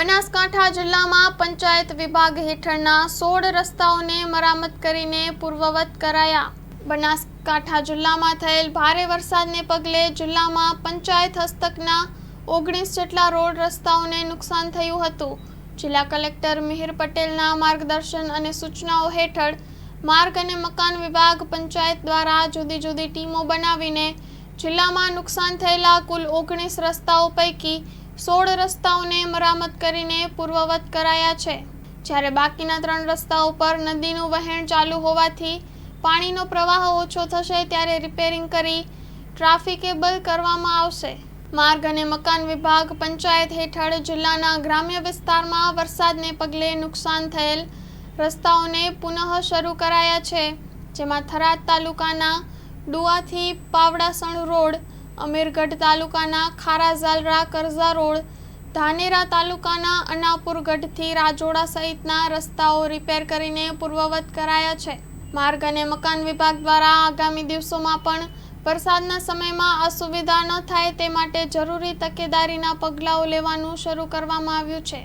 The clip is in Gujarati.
બનાસકાંઠા જિલ્લામાં પંચાયત વિભાગ હેઠળના 16 રસ્તાઓને મરામત કરીને પૂર્વવત કરાયા। બનાસકાંઠા જિલ્લામાં થયેલ ભારે વરસાદને પગલે જિલ્લામાં પંચાયત હસ્તકના 19 જેટલા રોડ રસ્તાઓને નુકસાન થયું હતું। જિલ્લા કલેક્ટર મિહિર પટેલના માર્ગદર્શન અને સૂચનાઓ હેઠળ માર્ગ અને મકાન વિભાગ પંચાયત દ્વારા જુદી જુદી ટીમો બનાવીને જિલ્લામાં નુકસાન થયેલા કુલ 19 રસ્તાઓ પૈકી 16 રસ્તાઓને મરામત કરીને પૂર્વવત કરાયા છે, જ્યારે બાકીના 3 રસ્તાઓ પર નદીનું વહેણ ચાલુ હોવાથી પાણીનો પ્રવાહ ઓછો થશે ત્યારે રિપેરિંગ કરી ટ્રાફિકેબલ કરવામાં આવશે। માર્ગ અને મકાન વિભાગ પંચાયત હેઠળ જિલ્લાના ગ્રામ્ય વિસ્તારમાં વરસાદને પગલે નુકસાન થયેલ રસ્તાઓને પુનઃ શરૂ કરાયા છે, જેમાં થરાદ તાલુકાના ડુઆથી પાવડાસણ રોડ, અમીરગઢ તાલુકાના ખારાઝાલરા કરઝા રોડ, ધાનેરા તાલુકાના અનાપુરગઢથી રાજોડા સહિતના રસ્તાઓ રિપેર કરીને પૂર્વવત કરાયા છે। માર્ગ અને મકાન વિભાગ દ્વારા આગામી દિવસોમાં પણ વરસાદના સમયમાં અસુવિધા ન થાય તે માટે જરૂરી તકેદારીના પગલાઓ લેવાનું શરૂ કરવામાં આવ્યું છે।